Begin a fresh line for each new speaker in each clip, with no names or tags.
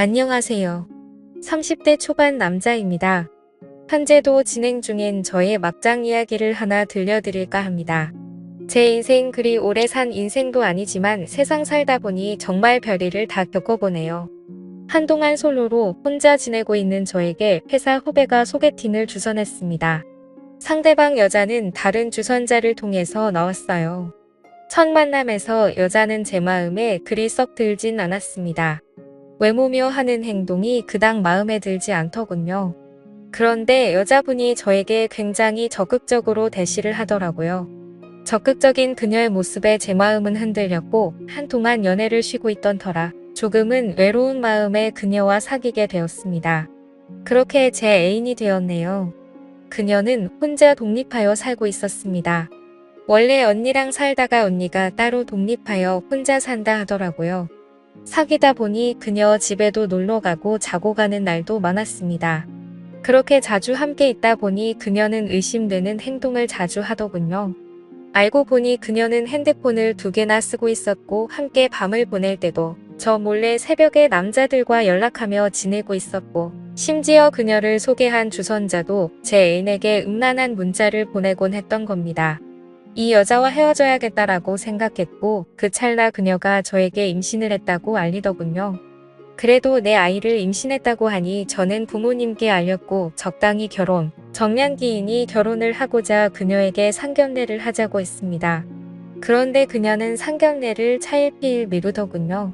안녕하세요. 30대 초반 남자입니다. 현재도 진행 중인 저의 막장 이야기를 하나 들려드릴까 합니다. 제 인생 그리 오래 산 인생도 아니지만 세상 살다 보니 정말 별일을 다 겪어보네요. 한동안 솔로로 혼자 지내고 있는 저에게 회사 후배가 소개팅을 주선했습니다. 상대방 여자는 다른 주선자를 통해서 나왔어요. 첫 만남에서 여자는 제 마음에 그리 썩 들진 않았습니다. 외모며 하는 행동이 그닥 마음에 들지 않더군요. 그런데 여자분이 저에게 굉장히 적극적으로 대시를 하더라고요. 적극적인 그녀의 모습에 제 마음은 흔들렸고 한동안 연애를 쉬고 있던 터라 조금은 외로운 마음에 그녀와 사귀게 되었습니다. 그렇게 제 애인이 되었네요. 그녀는 혼자 독립하여 살고 있었습니다. 원래 언니랑 살다가 언니가 따로 독립하여 혼자 산다 하더라고요. 사귀다 보니 그녀 집에도 놀러가고 자고 가는 날도 많았습니다. 그렇게 자주 함께 있다 보니 그녀는 의심되는 행동을 자주 하더군요. 알고 보니 그녀는 핸드폰을 2개나 쓰고 있었고 함께 밤을 보낼 때도 저 몰래 새벽에 남자들과 연락하며 지내고 있었고 심지어 그녀를 소개한 주선자도 제 애인에게 음란한 문자를 보내곤 했던 겁니다. 이 여자와 헤어져야겠다라고 생각했고 그 찰나 그녀가 저에게 임신을 했다고 알리더군요. 그래도 내 아이를 임신했다고 하니 저는 부모님께 알렸고 적당히 정년기이니 결혼을 하고자 그녀에게 상견례를 하자고 했습니다. 그런데 그녀는 상견례를 차일피일 미루더군요.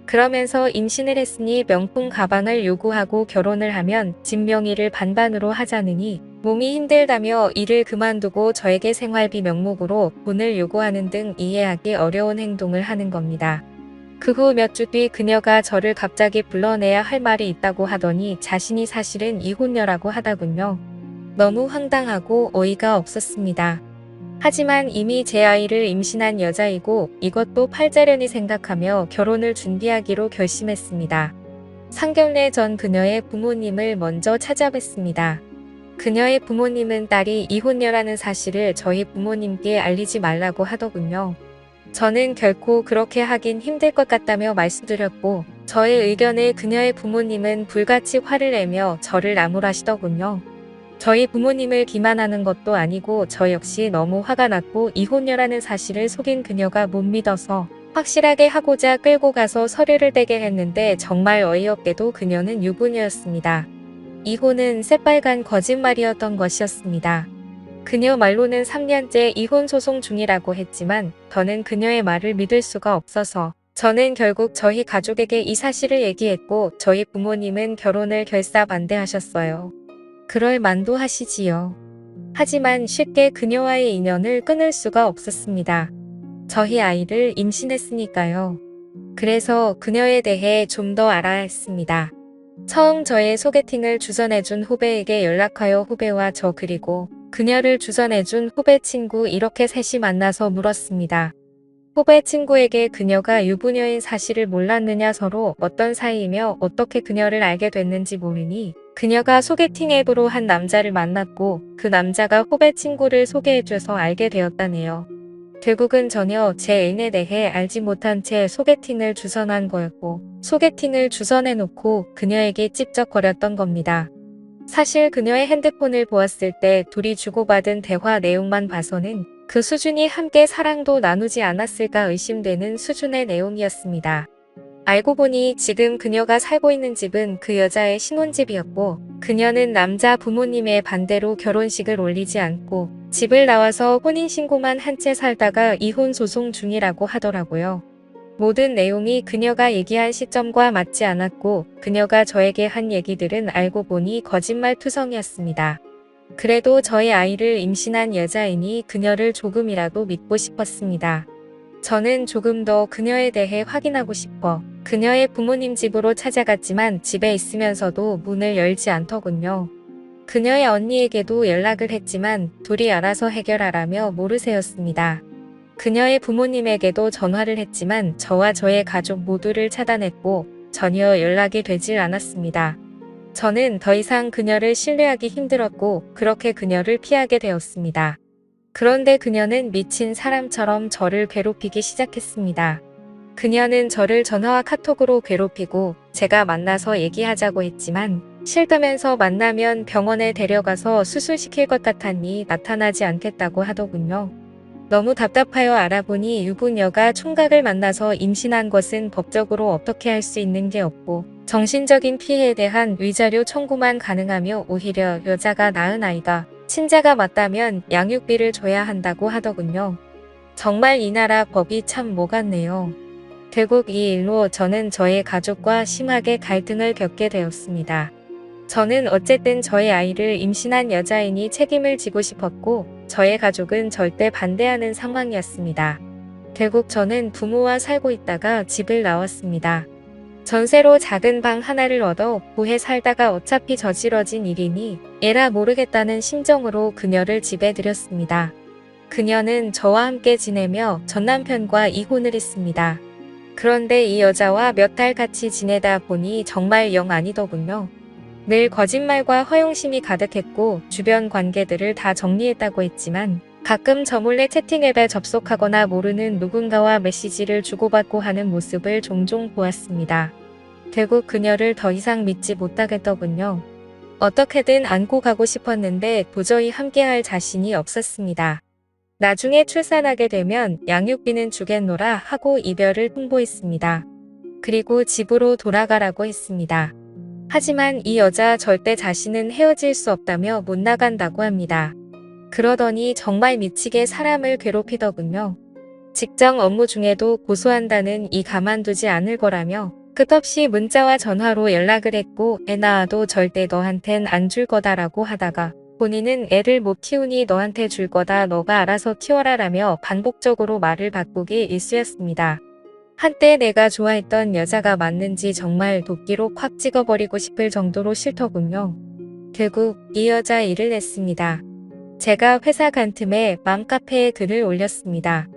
그러면서 임신을 했으니 명품 가방을 요구하고 결혼을 하면 집 명의를 반반으로 하자느니 몸이 힘들다며 일을 그만두고 저에게 생활비 명목으로 돈을 요구하는 등 이해하기 어려운 행동을 하는 겁니다. 그 후 몇 주 뒤 그녀가 저를 갑자기 불러내야 할 말이 있다고 하더니 자신이 사실은 이혼녀라고 하더군요. 너무 황당하고 어이가 없었습니다. 하지만 이미 제 아이를 임신한 여자이고 이것도 팔자련이 생각하며 결혼을 준비하기로 결심했습니다. 상견례 전 그녀의 부모님을 먼저 찾아뵀습니다. 그녀의 부모님은 딸이 이혼녀라는 사실을 저희 부모님께 알리지 말라고 하더군요. 저는 결코 그렇게 하긴 힘들 것 같다며 말씀드렸고 저의 의견에 그녀의 부모님은 불같이 화를 내며 저를 나무라시더군요. 저희 부모님을 기만하는 것도 아니고 저 역시 너무 화가 났고 이혼녀라는 사실을 속인 그녀가 못 믿어서 확실하게 하고자 끌고 가서 서류를 떼게 했는데 정말 어이없게도 그녀는 유부녀였습니다. 이혼은 새빨간 거짓말이었던 것이었습니다. 그녀 말로는 3년째 이혼 소송 중이라고 했지만 저는 그녀의 말을 믿을 수가 없어서 저는 결국 저희 가족에게 이 사실을 얘기했고 저희 부모님은 결혼을 결사반대하셨어요. 그럴 만도 하시지요. 하지만 쉽게 그녀와의 인연을 끊을 수가 없었습니다. 저희 아이를 임신했으니까요. 그래서 그녀에 대해 좀 더 알아야 했습니다. 처음 저의 소개팅을 주선해준 후배에게 연락하여 후배와 저 그리고 그녀를 주선해준 후배 친구 이렇게 셋이 만나서 물었습니다. 후배 친구에게 그녀가 유부녀인 사실을 몰랐느냐 서로 어떤 사이이며 어떻게 그녀를 알게 됐는지 모르니 그녀가 소개팅 앱으로 한 남자를 만났고 그 남자가 후배 친구를 소개해줘서 알게 되었다네요. 결국은 전혀 제 애인에 대해 알지 못한 채 소개팅을 주선한 거였고 소개팅을 주선해놓고 그녀에게 찝쩍거렸던 겁니다. 사실 그녀의 핸드폰을 보았을 때 둘이 주고받은 대화 내용만 봐서는 그 수준이 함께 사랑도 나누지 않았을까 의심되는 수준의 내용이었습니다. 알고 보니 지금 그녀가 살고 있는 집은 그 여자의 신혼집이었고 그녀는 남자 부모님의 반대로 결혼식을 올리지 않고 집을 나와서 혼인신고만 한 채 살다가 이혼 소송 중이라고 하더라고요. 모든 내용이 그녀가 얘기한 시점과 맞지 않았고 그녀가 저에게 한 얘기들은 알고 보니 거짓말투성이었습니다. 그래도 저희 아이를 임신한 여자이니 그녀를 조금이라도 믿고 싶었습니다. 저는 조금 더 그녀에 대해 확인하고 싶어 그녀의 부모님 집으로 찾아갔지만 집에 있으면서도 문을 열지 않더군요. 그녀의 언니에게도 연락을 했지만 둘이 알아서 해결하라며 모르쇠였습니다. 그녀의 부모님에게도 전화를 했지만 저와 저의 가족 모두를 차단했고 전혀 연락이 되질 않았습니다. 저는 더 이상 그녀를 신뢰하기 힘들었고 그렇게 그녀를 피하게 되었습니다. 그런데 그녀는 미친 사람처럼 저를 괴롭히기 시작했습니다. 그녀는 저를 전화와 카톡으로 괴롭히고 제가 만나서 얘기하자고 했지만 싫다면서 만나면 병원에 데려가서 수술시킬 것 같았니 나타나지 않겠다고 하더군요. 너무 답답하여 알아보니 유부녀가 총각을 만나서 임신한 것은 법적으로 어떻게 할 수 있는 게 없고 정신적인 피해에 대한 위자료 청구만 가능하며 오히려 여자가 낳은 아이가 친자가 맞다면 양육비를 줘야 한다고 하더군요. 정말 이 나라 법이 참 모같네요. 결국 이 일로 저는 저의 가족과 심하게 갈등을 겪게 되었습니다. 저는 어쨌든 저의 아이를 임신한 여자이니 책임을 지고 싶었고 저의 가족은 절대 반대하는 상황이었습니다. 결국 저는 부모와 살고 있다가 집을 나왔습니다. 전세로 작은 방 하나를 얻어 구해 살다가 어차피 저질러진 일이니 에라 모르겠다는 심정으로 그녀를 집에 들였습니다. 그녀는 저와 함께 지내며 전남편과 이혼을 했습니다. 그런데 이 여자와 몇 달 같이 지내다 보니 정말 영 아니더군요. 늘 거짓말과 허용심이 가득했고 주변 관계들을 다 정리했다고 했지만 가끔 저 몰래 채팅앱에 접속하거나 모르는 누군가와 메시지를 주고받고 하는 모습을 종종 보았습니다. 결국 그녀를 더 이상 믿지 못하겠더군요. 어떻게든 안고 가고 싶었는데 도저히 함께할 자신이 없었습니다. 나중에 출산하게 되면 양육비는 주겠노라 하고 이별을 통보했습니다. 그리고 집으로 돌아가라고 했습니다. 하지만 이 여자 절대 자신은 헤어질 수 없다며 못 나간다고 합니다. 그러더니 정말 미치게 사람을 괴롭히더군요. 직장 업무 중에도 고소한다는 이 가만두지 않을 거라며 끝없이 문자와 전화로 연락을 했고 애 낳아도 절대 너한텐 안 줄 거다라고 하다가 본인은 애를 못 키우니 너한테 줄 거다 너가 알아서 키워라 라며 반복적으로 말을 바꾸기 일쑤였습니다. 한때 내가 좋아했던 여자가 맞는지 정말 도끼로 콱 찍어버리고 싶을 정도로 싫더군요. 결국 이 여자 일을 냈습니다. 제가 회사 간 틈에 맘카페에 글을 올렸습니다.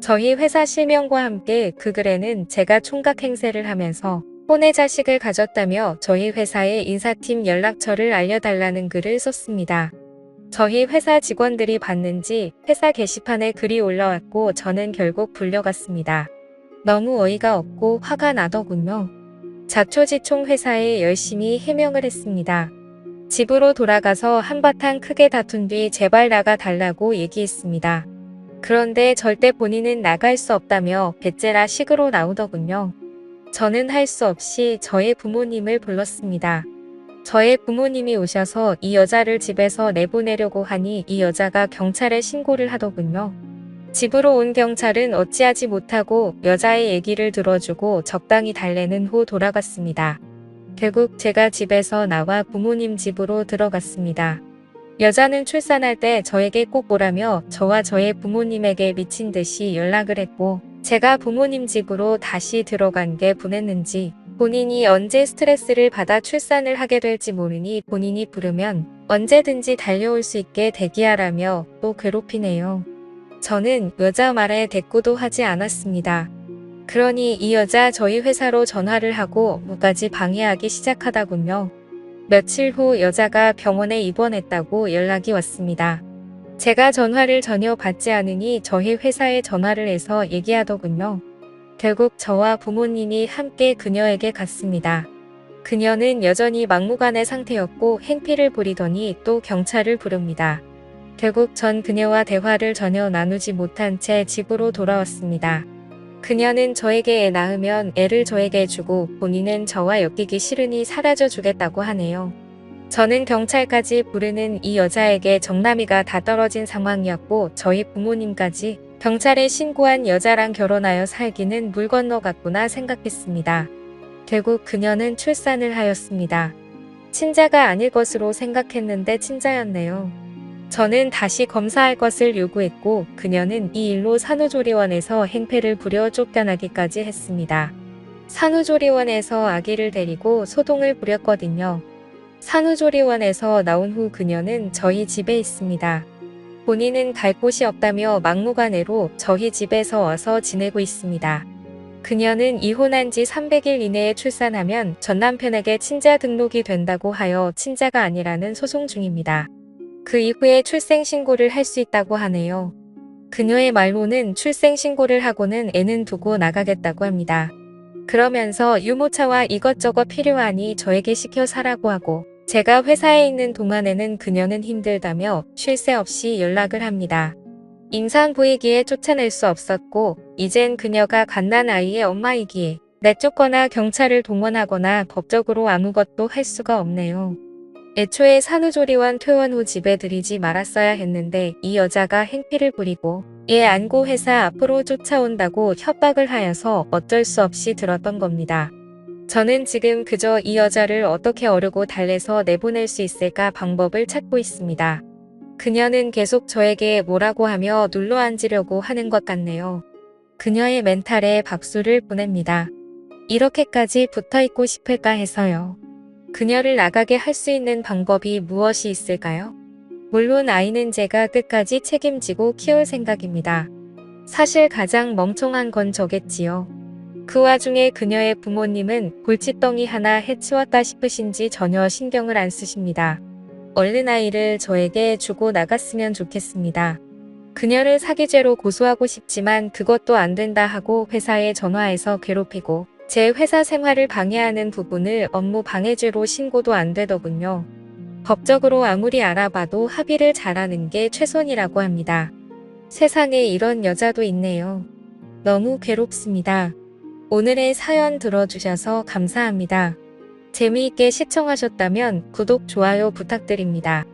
저희 회사 실명과 함께 그 글에는 제가 총각 행세를 하면서 혼의 자식을 가졌다며 저희 회사의 인사팀 연락처를 알려달라는 글을 썼습니다. 저희 회사 직원들이 봤는지 회사 게시판에 글이 올라왔고 저는 결국 불려갔습니다. 너무 어이가 없고 화가 나더군요. 자초지총 회사에 열심히 해명을 했습니다. 집으로 돌아가서 한바탕 크게 다툰 뒤 제발 나가 달라고 얘기했습니다. 그런데 절대 본인은 나갈 수 없다며 배째라 식으로 나오더군요. 저는 할 수 없이 저의 부모님을 불렀습니다. 저의 부모님이 오셔서 이 여자를 집에서 내보내려고 하니 이 여자가 경찰에 신고를 하더군요. 집으로 온 경찰은 어찌하지 못하고 여자의 얘기를 들어주고 적당히 달래는 후 돌아갔습니다. 결국 제가 집에서 나와 부모님 집으로 들어갔습니다. 여자는 출산할 때 저에게 꼭 오라며 저와 저의 부모님에게 미친 듯이 연락을 했고 제가 부모님 집으로 다시 들어간 게 분했는지 본인이 언제 스트레스를 받아 출산을 하게 될지 모르니 본인이 부르면 언제든지 달려올 수 있게 대기하라며 또 괴롭히네요. 저는 여자 말에 대꾸도 하지 않았습니다. 그러니 이 여자 저희 회사로 전화를 하고 업무까지 방해하기 시작하더군요. 며칠 후 여자가 병원에 입원했다고 연락이 왔습니다. 제가 전화를 전혀 받지 않으니 저희 회사에 전화를 해서 얘기하더군요. 결국 저와 부모님이 함께 그녀에게 갔습니다. 그녀는 여전히 막무가내 상태였고 행피를 부리더니 또 경찰을 부릅니다. 결국 전 그녀와 대화를 전혀 나누지 못한 채 집으로 돌아왔습니다. 그녀는 저에게 애 낳으면 애를 저에게 주고 본인은 저와 엮이기 싫으니 사라져 주겠다고 하네요. 저는 경찰까지 부르는 이 여자에게 정남이가 다 떨어진 상황이었고 저희 부모님까지 경찰에 신고한 여자랑 결혼하여 살기는 물 건너갔구나 생각했습니다. 결국 그녀는 출산을 하였습니다. 친자가 아닐 것으로 생각했는데 친자였네요. 저는 다시 검사할 것을 요구했고 그녀는 이 일로 산후조리원에서 행패를 부려 쫓겨나기까지 했습니다. 산후조리원에서 아기를 데리고 소동을 부렸거든요. 산후조리원에서 나온 후 그녀는 저희 집에 있습니다. 본인은 갈 곳이 없다며 막무가내로 저희 집에서 와서 지내고 있습니다. 그녀는 이혼한 지 300일 이내에 출산하면 전 남편에게 친자 등록이 된다고 하여 친자가 아니라는 소송 중입니다. 그 이후에 출생신고를 할 수 있다고 하네요. 그녀의 말로는 출생신고를 하고는 애는 두고 나가겠다고 합니다. 그러면서 유모차와 이것저것 필요하니 저에게 시켜 사라고 하고 제가 회사에 있는 동안에는 그녀는 힘들다며 쉴 새 없이 연락을 합니다. 임상 보이기에 쫓아낼 수 없었고 이젠 그녀가 갓난아이의 엄마이기에 내쫓거나 경찰을 동원하거나 법적으로 아무것도 할 수가 없네요. 애초에 산후조리원 퇴원 후 집에 들이지 말았어야 했는데 이 여자가 행피를 부리고 얘 안고 회사 앞으로 쫓아온다고 협박을 하여서 어쩔 수 없이 들었던 겁니다. 저는 지금 그저 이 여자를 어떻게 어르고 달래서 내보낼 수 있을까 방법을 찾고 있습니다. 그녀는 계속 저에게 뭐라고 하며 눌러앉으려고 하는 것 같네요. 그녀의 멘탈에 박수를 보냅니다. 이렇게까지 붙어있고 싶을까 해서요. 그녀를 나가게 할 수 있는 방법이 무엇이 있을까요? 물론 아이는 제가 끝까지 책임지고 키울 생각입니다. 사실 가장 멍청한 건 저겠지요. 그 와중에 그녀의 부모님은 골칫덩이 하나 해치웠다 싶으신지 전혀 신경을 안 쓰십니다. 얼른 아이를 저에게 주고 나갔으면 좋겠습니다. 그녀를 사기죄로 고소하고 싶지만 그것도 안 된다 하고 회사에 전화해서 괴롭히고 제 회사 생활을 방해하는 부분을 업무 방해죄로 신고도 안 되더군요. 법적으로 아무리 알아봐도 합의를 잘하는 게 최선이라고 합니다. 세상에 이런 여자도 있네요. 너무 괴롭습니다. 오늘의 사연 들어주셔서 감사합니다. 재미있게 시청하셨다면 구독, 좋아요 부탁드립니다.